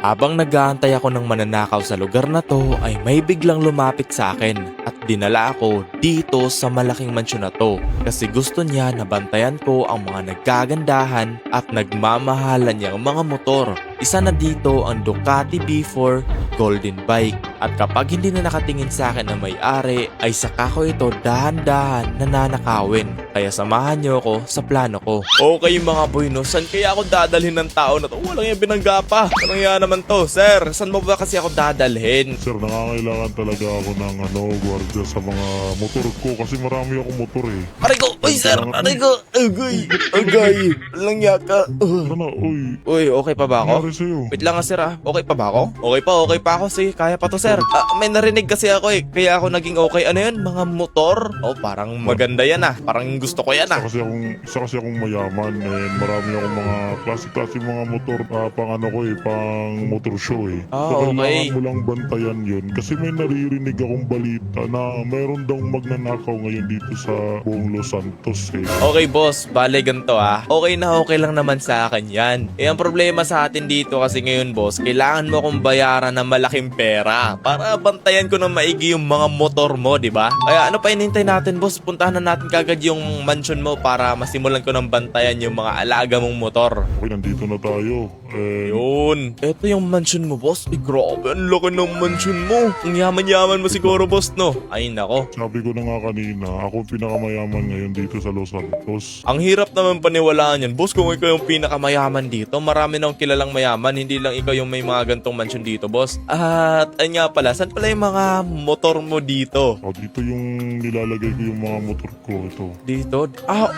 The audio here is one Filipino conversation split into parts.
Habang nag-aantay ako ng mananakaw sa lugar na to ay may biglang lumapit sa akin at dinala ako dito sa malaking mansyon na to kasi gusto niya na bantayan ko ang mga nagkagandahan at nagmamahalan niyang mga motor. Isa na dito ang Ducati B4 Golden Bike at kapag hindi na nakatingin sa akin ang may-ari ay saka ko ito dahan-dahan nananakawin. Kaya samahan niyo ako sa plano ko. Okay mga boy, no? Saan kaya ako dadalhin ng tao na to? Walang yung binangga pa. Anong yan naman to? Sir, saan mo ba kasi ako dadalhin? Sir, nangangailangan talaga ako ng gwardiya sa mga motor ko kasi marami akong motor eh. Aray ko! Uy sir! Aray ko! Agay! Agay! Walang yaka! Sana, uy, Uy, okay pa ba ako? nangyari sa'yo? Wait lang nga sir ah. Okay pa ba ako? Okay pa ako. Sige, kaya pa to sir. May narinig kasi ako eh. Kaya ako naging okay. Ano yun? Mga motor? Oh, parang maganda yan ah. Parang gusto ko yan ah. Isa kasi akong mayaman and marami akong mga klase-klase mga motor pang ano ko eh, pang motor show eh. Ah, So, okay. kailangan mo lang bantayan yun kasi may naririnig akong balita na mayroon daw magnanakaw ngayon dito sa buong Los Santos eh. Okay boss, bale ganito ah. Okay na okay lang naman sa akin yan. Eh ang problema sa atin dito kasi ngayon boss, kailangan mo akong bayaran ng malaking pera para bantayan ko ng maigi yung mga motor mo, di ba? Kaya ano pa hinihintay natin boss? Puntahan na natin kagad yung mansion mo para masimulan ko ng bantayan yung mga alaga mong motor. Okay, nandito na tayo. Yun. Ito yung mansion mo boss. Eh grabe, ang laki ng mansion mo. Ang yaman-yaman mo siguro boss no? Ay nako. Sabi ko na nga kanina, ako ang pinakamayaman ngayon dito sa Los Santos. Ang hirap naman paniwalaan yan. Boss, kung ikaw yung pinakamayaman dito, marami nang kilalang mayaman. Hindi lang ikaw yung may mga gantong mansion dito, boss. At ayun nga pala, saan pala yung mga motor mo dito? Oh, dito yung nilalagay ko yung mga motor ko. Ito. Dito? Yan.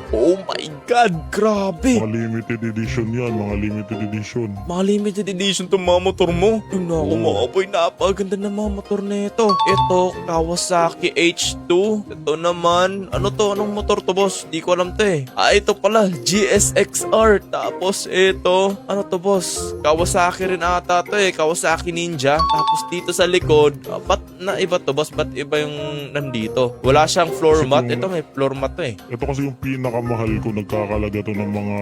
Oh my God, grabe. Mga limited edition yan, mga limited edition. Mga limited edition tong mga motor mo. Yun ako mga boy, napaganda ng mga motor na ito. Ito, Kawasaki H2. Ito naman, ano to? Anong motor to boss? Di ko alam to eh. Ito pala, GSXR. Tapos ito, ano to boss? Kawasaki rin ata to eh. Kawasaki Ninja. Tapos dito sa likod, ba't na iba to boss? Ba't iba yung nandito? Wala siyang floor Kasi mat. kung- Ito may floor mat to eh. Ito kasi yung pinakamahal ko, nagkakalaga to ng mga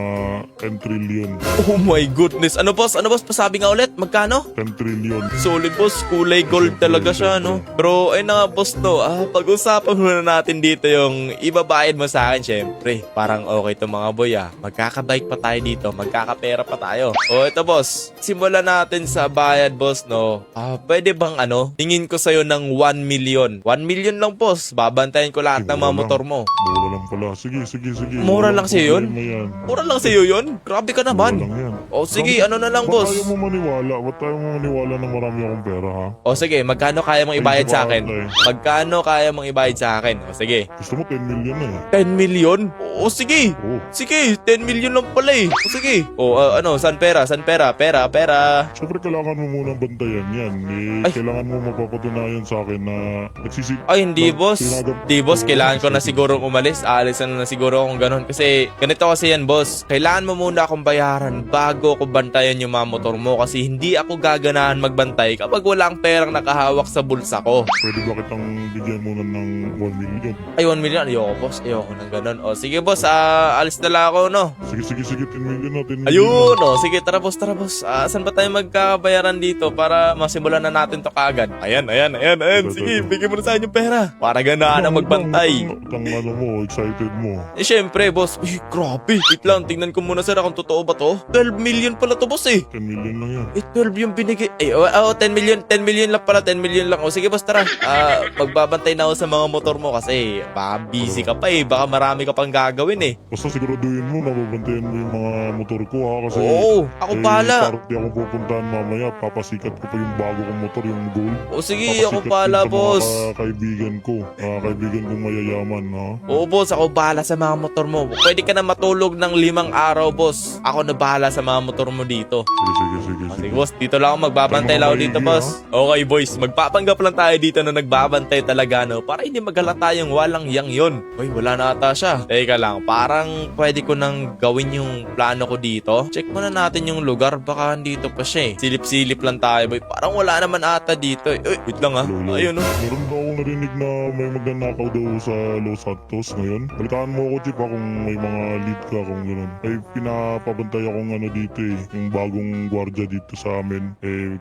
10 trillion. Oh my goodness. Ano boss? Ano boss? Pasabi nga ulit. Magkano? 10 trillion. Solid boss, kulay gold talaga siya, no? Bro, ay na nga boss, no? Pag-usapan muna natin dito yung ibabayad mo sa akin, syempre. Parang okay to mga boy, Magkakabike pa tayo dito, magkakapera pa tayo. O, ito boss, simulan natin sa bayad, boss, no? Pwede bang tingin ko sa'yo ng 1 million. 1 million lang, boss. Babantayan ko lahat ng mga motor mo. Mura lang pala. Sige. Mura lang sa'yo yun? Problema yan. Mura lang sa'yo yun? Grabe ka Mura naman. lang yan. O, sige, ano na lang, Ba't boss? tayo mo maniwala? Ba't tayo mo maniwala na marami akong pera, ha? O, sige, magkano kaya mong ibayad sa akin? Magkano kaya mong ibayad sa akin? O, sige. Gusto mo 10 million na eh. 10 million? O sige. Oo. Sige, 10 million lang pala eh. O sige. O saan pera? Saan pera? Pera. Siyempre kailangan mo munang bantayan yan. Ay. Kailangan mo mapapatunayan sa akin na nagsisig... Ay, hindi boss. Tinagam- Hindi boss, kailangan ko na siguro umalis. Aalis na siguro akong ganun. Kasi ganito kasi yan boss. Kailangan mo muna akong bayaran bago ko bantayan yung mga motor mo. Kasi hindi ako gaganahan magbantay kapag walang perang nakahawak sa bulsa ko. Pwede ba kitang bigyan muna ng 1 million? Ay, 1 million. Ayoko boss. Ayoko ng ganun. O sige boss, alis na lang ako no. Sige, 10 million na, 10 million Ayun, na. Sige, tara boss. Saan ba tayo magkakabayaran dito para masimulan na natin to kaagad? Ayan. Sige, bigyan mo na sa akin yung pera. Para ganaan na magbantay. Ano mo, excited mo. Eh, syempre, boss. Grabe. Wait lang, tingnan ko muna sir kung totoo ba to. 12 million pala to, boss eh. 10 million lang yan. 12 yung binigay. 10 million. 10 million lang pala. 10 million lang. O, sige boss, tara. Magbabantay na ako sa mga motor mo kasi baka busy ka pa eh. Baka marami ka pang gagawin eh. Basta siguraduhin mo, nababantayan mo yung mga motor ko ha. Kasi Oo, ako bahala. Parang di ako pupuntahan mamaya. Papasikat ko pa yung bago kong motor, yung gold. O, sige, Papasikat ako ko bahala, sa boss. Mga kaibigan ko. Mga kaibigan kong mayayaman ha. Oo, boss. Ako bahala sa mga motor mo. Pwede ka na matulog ng 5 araw, boss. Ako na bahala sa mga motor mo dito. Sige. Sige, boss. Dito lang ako. Magbabantay lang ako dito, boss. Okay, boys. Magpapanggap lang tayo dito na nagbabantay talaga, no? Para hindi magalata yung walang yang yun. Uy, wala na ata siya. Teka lang. Parang pwede ko nang gawin yung plano ko dito. Check muna natin yung lugar. Baka dito pa siya eh. Silip-silip lang tayo, boy. Parang wala naman ata dito eh. Uy, wait lang ha. Lolo, Ayun, oh. meron daw akong narinig na may magnanakaw daw sa Los Santos ngayon. Balitaan mo ako, Chip ha. ba kung may mga lead ka kung gano'n. Ay pinapabantay akong ano dito eh, yung bagong gwardiya dito sa amin. Eh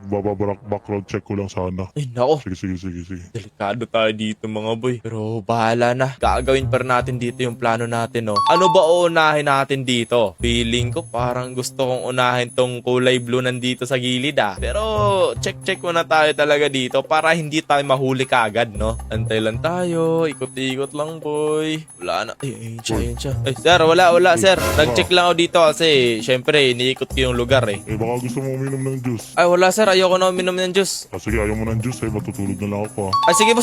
background check ko lang sana. Ay nako, Sige. delikado tayo dito mga boy. Pero bahala na. Gagawin pa rin natin dito yung plano natin, no? Ano ba uunahin natin dito? Feeling ko parang gusto kong unahin tong kulay blue nandito sa gilid Pero check muna tayo talaga dito para hindi tayo mahuli kaagad, no? Antay lang tayo. Ikot-ikot lang boy. Wala na. Ayun siya. Ay sir, wala sir. Nag-check lang ako dito kasi syempre iniikot ko yung lugar eh. Eh baka gusto mo uminom ng juice. Ay wala sir, ayoko na uminom ng juice. Sige, ayaw mo ng juice eh, matutulog na lang ako Sige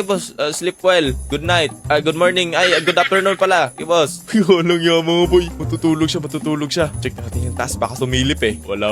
boss. Sleep well. Good night. Good morning. Good afternoon pala. Sige boss. Walang yan mga boy. Matutulog siya. Check natin yung taas. Baka sumilip eh. Wala.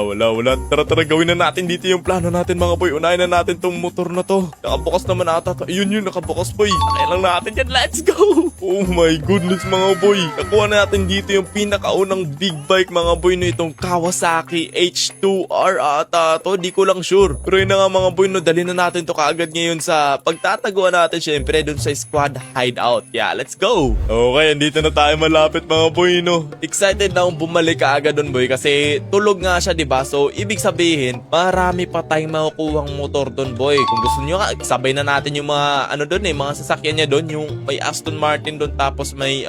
Tara, gawin na natin dito yung plano natin mga boy. Unahin na natin tong motor na to. Nakabukas naman ata to. Ayun nakabukas boy. Kaya lang natin yan. Let's go. Oh my goodness mga boy. Nakuha na natin dito yung pinakaunang big bike mga boy no, itong Kawasaki H2R ata to. Di ko lang sure. Pero yun na nga mga boy no, dali na natin to kaagad ngayon sa pagtataguan natin syempre dun sa squad hideout. Yeah, let's go. Okay, andito na tayo malapit mga boy no. Excited na akong bumalik kaagad dun boy kasi tulog nga siya diba. So ibig sabihin marami pa tayong makukuhang motor dun boy. Kung gusto nyo nga sabay na natin yung mga ano dun eh, mga sasakyan niya dun. Yung may Aston Martin dun tapos may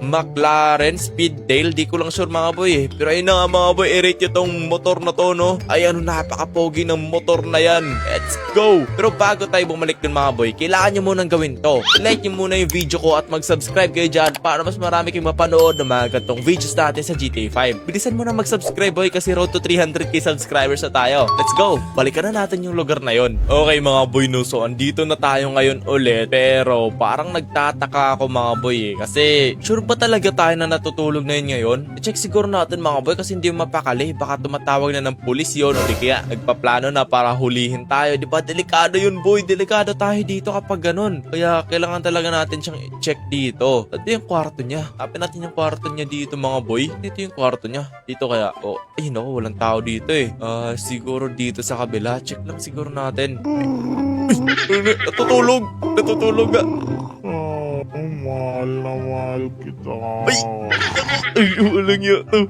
McLaren Speeddale. Di ko lang sure mga boy eh. Pero ayun na nga mga boy, i-rate nyo tong motor na to no. Ay ano, napaka-pogi ng motor na yan. Let's go. Pero bago tayo bumalik dun mga boy, kailangan nyo munang gawin to. Like nyo muna yung video ko at mag-subscribe kayo dyan para mas marami kayong mapanood ng mga gantong videos natin sa GTA 5. Bilisan mo na mag-subscribe boy kasi road to 300k subscribers na tayo. Let's go. Balikan na natin yung lugar na yon. Okay mga boy no, so andito na tayo ngayon ulit. Pero parang nagtataka ako mga boy eh. Kasi sure ba talaga tayo na natutulog na yun ngayon? I-check siguro natin mga boy kasi hindi mapakali. Baka tumatawag na ng pulis yun o di kaya nagpaplano na para hulihin tayo. Diba delikado yun boy. Delikado tayo dito kapag ganun. Kaya kailangan talaga natin siyang i-check dito. Ito yung kwarto niya. Tapin natin yung kwarto niya dito mga boy. Dito yung kwarto niya. Dito kaya. Oh, ay naku, walang tao dito eh. Siguro dito sa kabila. Check lang siguro natin. Natutulog nga. Mahal kita. Ay, walang yato.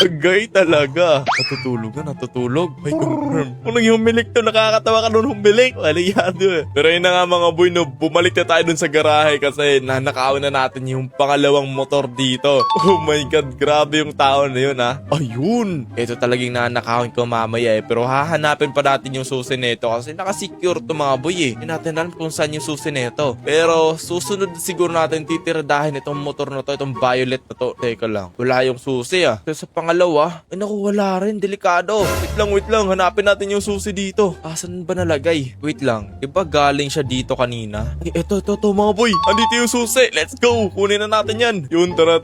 Agay talaga. Natutulog. Ay, confirm. Kung nang humilik to, nakakatawa ka nun humilik. Walang yato eh. Pero yun na nga mga boy, no, bumalik na tayo dun sa garahe kasi nanakawin na natin yung pangalawang motor dito. Oh my God, grabe yung tao na yun ha. Ayun. Ito talagang nanakawin ko mamaya eh. Pero hahanapin pa natin yung susi nito kasi nakasecure to mga boy eh. Hindi natin alam kung saan yung susi nito. Pero susunod siguro natin titiradahin itong motor na to, itong violet na to. Teka lang, wala yung susi ah. Kasi sa pangalawa, ay naku, wala rin. Delikado. Wait lang. Hanapin natin yung susi dito. Asan ba nalagay? Wait lang. Diba galing siya dito kanina? Ay, eto mga boy. Andito yung susi. Let's go. Kunin na natin yan. Yun, tara.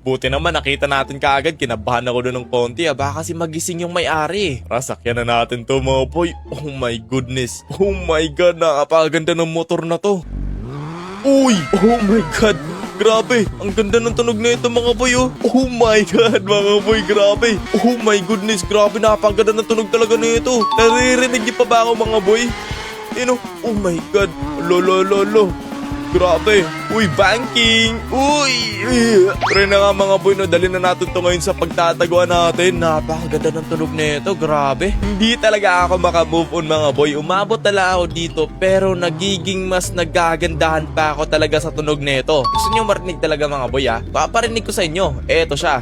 Buti naman nakita natin kaagad. Kinabahan ako doon ng konti. Baka kasi magising yung may-ari. Tara, sakyan na natin to mga boy. Oh my goodness. Oh my God. Nakapaganda ng motor na to. Uy! Oh my God! Grabe! Ang ganda ng tunog na ito mga boy oh! Oh my God mga boy! Grabe! Oh my goodness! Grabe! Napakaganda ng tunog talaga na ito! Naririnig niyo pa ba ako mga boy? Oh my God! Lolo! Grabe! Uy! Banking! Uy! Pero na nga mga boy, no, dali na natin to ngayon sa pagtataguan natin. Napakaganda ng tunog na ito. Grabe! Hindi talaga ako makamove on mga boy. Umabot talaga ako dito pero nagiging mas nagagandahan pa ako talaga sa tunog na ito. Gusto nyo marinig talaga mga boy ha? Paparinig ko sa inyo. Eto siya.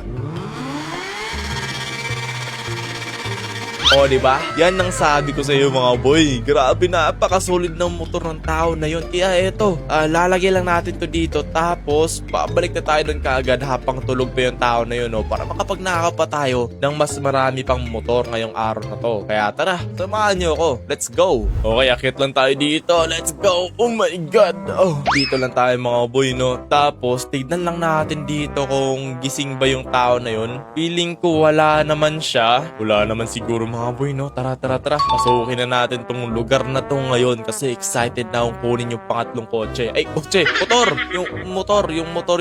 O, diba? Yan ang sabi ko sa iyo mga boy. Grabe, napakasulit ng motor ng tao na yun. Kaya eto, lalagay lang natin to dito. Tapos, babalik na tayo doon kaagad habang tulog pa yung tao na yun, no? Para makapagnakaw pa tayo ng mas marami pang motor ngayong araw na to. Kaya tara, samahan nyo ako. Let's go. Okay, akit lang tayo dito. Let's go. Oh my God. Oh, dito lang tayo mga boy, no? Tapos, tignan lang natin dito kung gising ba yung tao na yun. Feeling ko wala naman siya. Wala naman siguro mga boy, no? Tara. Pasukin na natin tong lugar na to ngayon kasi excited na akong kunin yung pangatlong kotse. Ay, kotse! Yung motor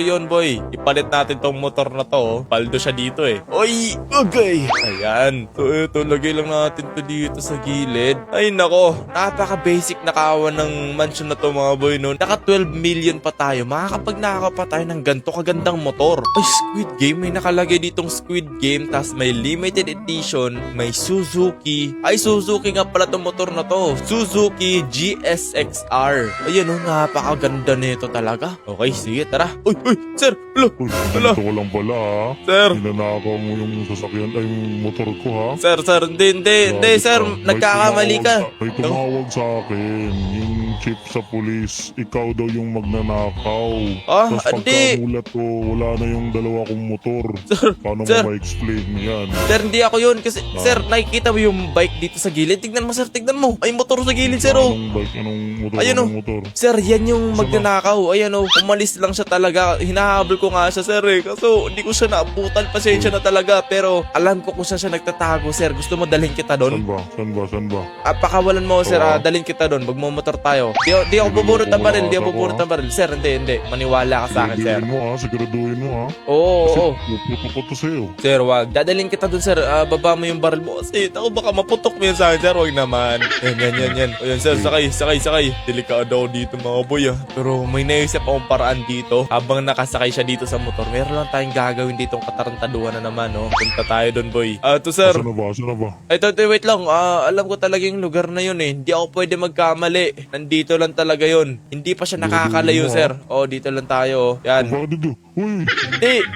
yon boy. Ipalit natin tong motor na to. Paldo siya dito eh. Oy! Okay! Ayan. So, ito. Lagay lang natin to dito sa gilid. Ay, nako. Napaka-basic na kawan ng mansion na to mga boy no. Naka 12 million pa tayo. Makakapagnakaw pa tayo ng ganito kagandang motor. Ay, Squid Game. May nakalagay ditong Squid Game. Tas may limited edition. May Suzuki. Ay, Suzuki nga pala tong motor na to. Suzuki GSX-R. Ayan oh, napakaganda nito talaga. Okay, sige, tara. Uy, sir. Hello. Uy, Hello. ganito ko lang pala ha. Sir. Ninanakaw mo yung sasakyan ay yung motor ko ha. Sir, hindi, sir. Nagkakamali ka. May tumawag sa akin. Yung chief sa pulis. Ikaw daw yung magnanakaw. Ah, Tapos hindi. pagkamulat ko, wala na yung dalawa kong motor. Sir, Paano sir. mo ma-explain yan? Sir, hindi ako yun. Kasi, sir, nakikita mo yung bike dito sa gilid. Tignan mo, sir. Tignan mo. Ay, motor sa gilid, sir, oh. Anong bike? Anong motor? Ayun, Anong oh. motor? Sir, yan yung magnanakaw. Ayan, oh. Umalis lang siya talaga. Hinahabol ko nga siya, sir, eh. Kaso, hindi ko siya naabutan. Pasensya na talaga. Pero, alam ko kung saan siya nagtatago, sir. Gusto mo dalhin kita doon? Saan ba? Pakawalan mo, sir. Oo. Dalhin kita doon. Magmumotor tayo. Di ako bubunot ng baril. Di ako bubunot ng baril. Sir, hindi. Maniwala ka sa akin, sir. Siguraduhin mo ha. Siguraduhin mo ha. Oo. Puputo ko to sa'yo. Sir, wag. Dadalhin kita dun, sir. Baba mo yung baril mo. Kasi ako baka maputok mo yan sa akin, sir. Wag naman. Yan. O yan, sir. Sakay. Delikado ako dito, mga boy, ah. Pero may naisip akong paraan dito. Habang nakasakay siya dito sa motor, meron lang tayong gagawin ditong katarantaduhan na naman, no? Punta tayo dun, boy. To, sir. Saan na ba? Ay, wait lang. Alam ko talaga yung lugar na yun, eh. Hindi ako pwede magkamali. Nandito lang talaga yun. Hindi pa siya nakakalayo, sir. Dito lang tayo. Yan. Bakit dito? Uy!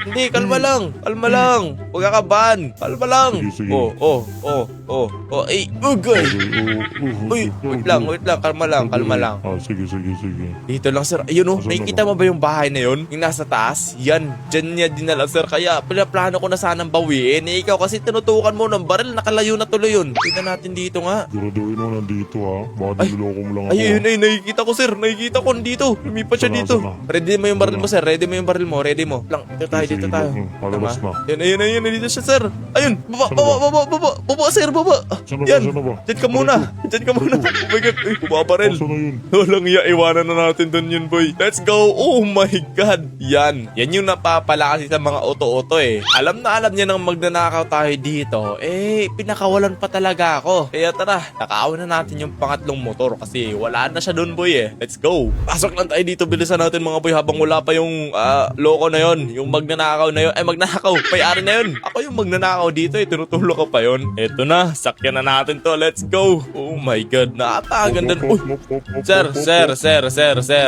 Hindi, kalma lang. Huwag kakabahan. Kalma lang. Sige. Ay, ugay. Uy, wait lang. Kalma lang. Sige. Dito lang, sir. Ayun, oh. Asan Nakikita mo ba yung bahay na yun? Yung nasa taas? Yan. Diyan niya dinala, sir. Kaya, plano ko na sanang bawiin. Ikaw kasi tinutukan mo ng baril. Nakalayo na tuloy yun. Tignan natin dito nga. Siguraduhin mo nandito ha. Baka niloloko mo lang ako. Ayun, nakikita ko, sir. Nakikita ko dito. Lumipat siya dito. Ready mo yung baril mo, sir. Ready mo. Lang, dito tayo. Palabas na. Ayun, dito siya, sir. Ayun, baba, sir, baba. Saan Yan, na ba? dyan ka muna. Oh my God, ay, bumabaril. Saan na yun? Walang iya, iwanan na natin dun yun, boy. Let's go. Oh my God. Yan yung napapala kasi sa mga oto-oto, eh. Alam niya nang magnanakaw tayo dito. Pinakawalan pa talaga ako. Kaya tara, nakaawan na natin yung pangatlong motor kasi wala na siya dun, boy, eh. Let's go. Pasok lang tayo dito, bilisan natin mga boy habang wala pa yung loko na yon, yung magnanakaw na yon. Magnanakaw, may-ari na yon. Ako yung magnanakaw dito, eh. Tinutulog ko pa yon. Eto na, sakyan na natin to. Let's go. Oh my God, napakaganda. Sir,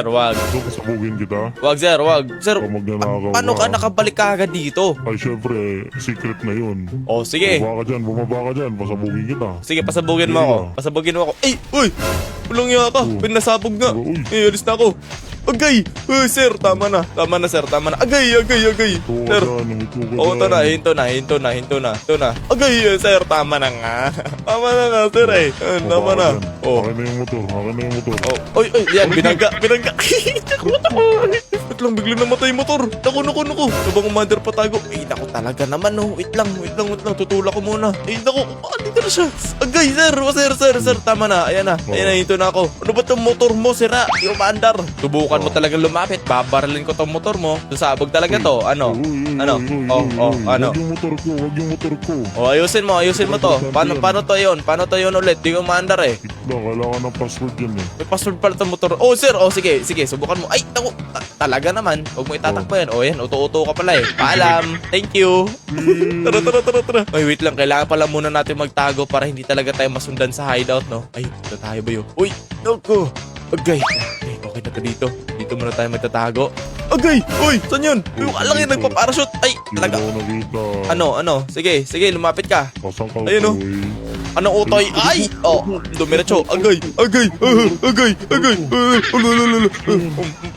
wag. Pasabugin kita. Wag, sir, wag. Sir, Ikaw magnanakaw paano ka nakabalik ka agad dito? Ay, syempre, secret na yun. Sige. Bumaba ka dyan. Pasabugin kita. Sige, pasabugin mo ako. Ay, uy! Walang iya ka. Pinasabog nga. Alis na ako. Agay! Uy, sir, tama na, sir. Agay! Sir, hinto na. Agay, sir, tama na nga, sir, eh. Tama na. Akin na yung motor. Oy, yan, binangga. Wait lang, biglang namatay yung motor. Naku. Sabang mother patago. Naku talaga naman, no. Wait lang. Tutulak ko muna. Naku, dito na siya. Agay, sir. Tama na. Ayan na, hinto na ako. Ano ba itong motor mo, sira? Di umaandar. Subukan mo talagang lumapit. Babaralin ko tong motor mo. Sasabog talaga to. Ano? Wag yung motor ko. Ayusin mo to. Paano to yun ulit? Di ko umaandar, eh. Kailangan ng password yan, eh. May password pala itong motor. Sir. Sige. Subukan mo. Ay, naku. Talaga naman. Huwag mo itatakbo yan. Yan. Uto-uto ka pala, eh. Paalam. Thank you. Tara. Ay, wait lang. Kailangan pala muna natin magtago para hindi talaga tayo masundan sa hideout, no? Ay, dito tayo ba yun? Uy, naku. Agay. Okay na ka dito. Dito muna tayo magtatago. Agay! Uy! Saan yun? Yung alaki nagpa-parachute. Ay, talaga. Ano? Sige, lumapit ka. Ayun, oh. Anong utoy? Ay! Dumiretso. Agay!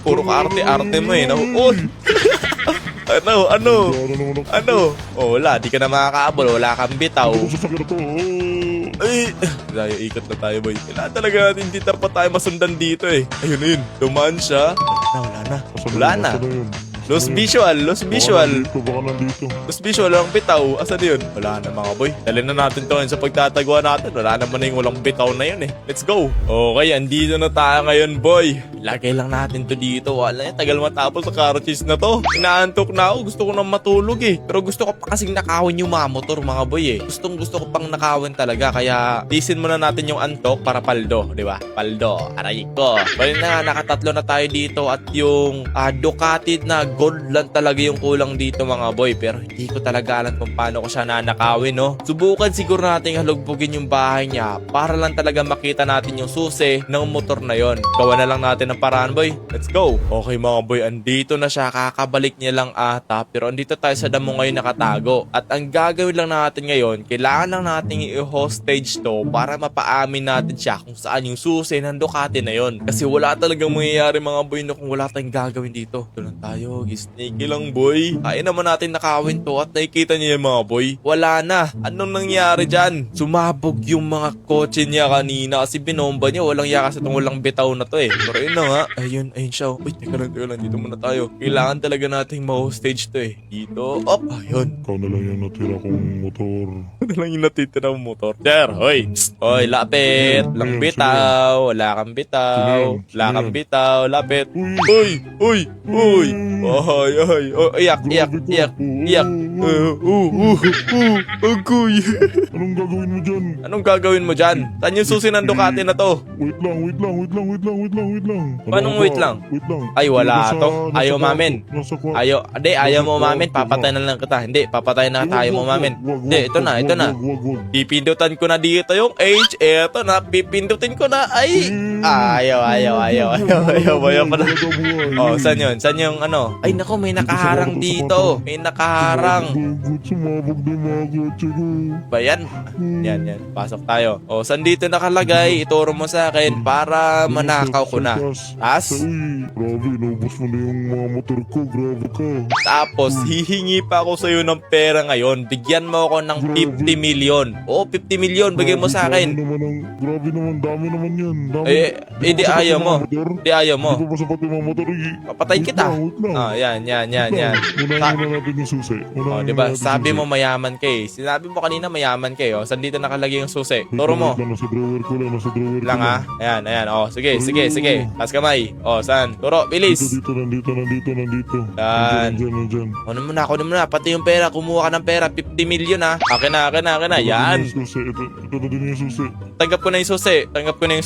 Puro ka-arte mo, eh. Uy! Ano? Wala. Di ka na makakaabol. Wala kang bitaw. Ay! Ikot na tayo, boy. Kailangan talaga natin hindi pa tayo masundan dito, eh. Ayun. Dumaan siya. Wala na. Lost visual. Lost visual ang bitaw. Asan yun? Wala na, mga boy. Dalhin na natin to sa pagtatagawa natin. Wala naman na yung walang bitaw na yun, eh. Let's go. Okay, andito na tayo ngayon, boy. Lagay lang natin to dito. Wala, tagal matapos sa carrot chase na to. Inaantok na ako. Gusto ko nang matulog eh. Pero gusto ko pa kasing nakawin yung mga motor mga boy eh. Gusto ko pang nakawin talaga. Kaya disin muna natin yung antok para paldo. Di ba? Paldo. Aray ko. Bali na, nakatatlo na tayo dito. At yung Ducati na gold lang talaga yung kulang dito mga boy. Pero hindi ko talaga alam kung paano ko siya nanakawin no. Subukan siguro natin halugbugin yung bahay niya. Para lang talaga makita natin yung susi ng motor na yon. Gawa na lang natin ng paraan boy. Let's go. Okay mga boy, andito na siya. Kakabalik niya lang ata. Pero andito tayo sa damo ngayon nakatago. At ang gagawin lang natin ngayon, kailangan lang natin i-hostage to para mapaamin natin siya kung saan yung susi ng Ducati na yon. Kasi wala talagang mangyayari mga boy no kung wala tayong gagawin dito. Ito lang tayo. Sneaky lang boy. Kaya naman natin nakawin to at nakikita niyo yung mga boy. Wala na. Anong nangyari dyan? Sumabog yung mga kotse niya kanina kasi binomba niya. Walang yaka sa itong walang bitaw na to eh. Pero yun na nga. Ayun siya. Uy, teka lang. Dito muna tayo. Kailangan talaga nating ma-hostage to eh. Dito. Op. Ayun. Ikaw na lang yung natira kong motor. Ano lang yung natitira mong motor? Sir, hoy. Psst. Hoy, lapit. Walang bitaw. Wala kang bitaw. Wala kang bitaw. Lapit. Uy. Ay. Oh, iyak. Agoy. Anong gagawin mo dyan? Anong gagawin mo dyan? Saan yung susi ng Ducati na to? Wait lang. Paanong wait lang? Ay, wala to. Ayaw mamin. Ayaw mo mamin. Papatay na lang kita. Hindi, papatay na tayo mo mamin. Hindi, ito na. Pipindutan ko na dito yung age. Eto na, pipindutin ko na. Ay! Ayaw pa na. Oh, saan yun? Saan yung ano? Ay, nako, may nakaharang dito. May nakaharang. Sumabog na yung mga kotse ko. Ba yan? Yan. Pasok tayo. O, saan dito nakalagay? Ituro mo sa akin para manakaw ko na. As? Uy, grabe, inubos mo na yung mga motor ko. Grabe ka. Tapos, hihingi pa ako sa'yo ng pera ngayon. Bigyan mo ako ng 50 million. Oo, 50 million. Bigyan mo sa akin. Grabe naman, dami naman yan. Di ayaw mo. Di ayaw mo. Di ba sapat yung mga motor? Papatay kita. Wait lang. Yan. Unahin muna natin yung susi. Oh, di ba? Sabi mo mayaman ka eh. Sinabi mo kanina mayaman ka eh. Oh, saan dito nakalagay yung susi? Turo mo. Nasa drawer ko lang. Lang ha? Ayan. Oh, sige. Taas kamay. Oh, saan? Turo, bilis. Nandito. Yan. Nandyan. Kunin mo na. Pati yung pera. Kumuha ka ng pera. 50 million ha. Akin na. Yan. Ito na din yung susi. Tanggap ko na yung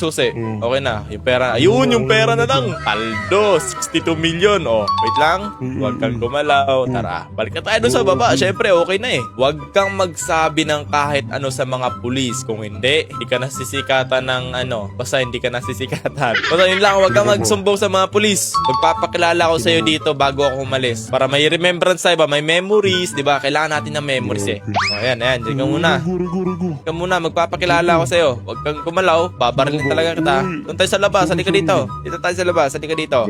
susi. Oh. Okay na. Yung pera. Ayun, yung pera na lang. Paldo. 62 million. Oh, wait lang. Huwag kang gumalaw. Tara. Balik na tayo doon sa baba. Syempre, okay na eh. Huwag kang magsabi ng kahit ano sa mga pulis. Kung hindi ka nasisikatan ng ano. Basta hindi ka nasisikatan. Basta yun lang. Huwag kang magsumbong sa mga pulis. Magpapakilala ko sa'yo dito bago ako umalis. Para may remembrance tayo ba? May memories. Diba? Kailangan natin ng memories eh. O, ayan. Diyan ka muna. Diyan ka muna. Magpapakilala ako sa'yo. Huwag kang gumalaw. Babarilin talaga kita. Doon tayo sa labas. Halika dito. Dito tayo sa labas. Halika dito.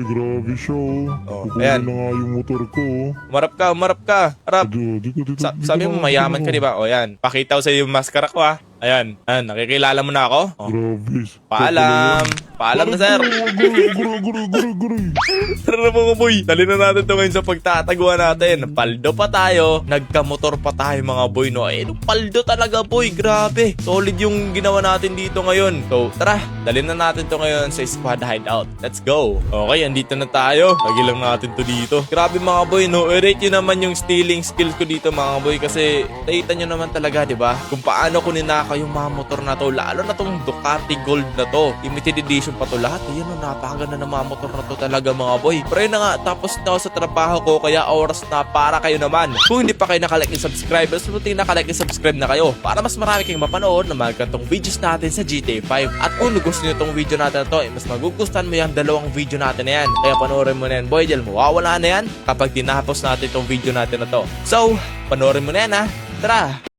Grabe show. Oh, Kukunin ayan. na nga yung motor ko. Umarap ka. Harap. Dito. Sabi mo mayaman ka, di ba? O yan. Pakita ko sa iyo yung maskara ko ha. Ayan. Nakikilala mo na ako? Oh. Grabe. Paalam na sir. Guri. Tara na mga boy. Dali na natin ito ngayon sa pagtataguan natin. Paldo pa tayo. Nagkamotor pa tayo mga boy. No? Paldo talaga boy. Grabe. Solid yung ginawa natin dito ngayon. So tara. Dali na natin ito ngayon sa squad hideout. Let's go. Okay, andito na tayo. Lagi lang natin to dito. Grabe mga boy. No? I-rate nyo naman yung stealing skills ko dito mga boy. Kasi nakita nyo naman talaga diba? Kung paano ko ninakaw yung mga motor na to. Lalo na tong Ducati Gold na to. Limited edition pa to lahat. Ayan o, napakaganda ng mga motor na to talaga mga boy. Pero yun na nga, tapos na ako sa trabaho ko, kaya oras na para kayo naman. Kung hindi pa kayo nakalike and subscribe, mas buti nakalike and subscribe na kayo para mas marami kayong mapanood na mga gantong videos natin sa GTA 5. At kung gusto nyo itong video natin na to, mas magugustuhan mo yung dalawang video natin na yan. Kaya panoorin mo na yan boy, dahil mawawala na yan kapag tinapos natin itong video natin na to. So, panoorin mo na yan ha. Tara!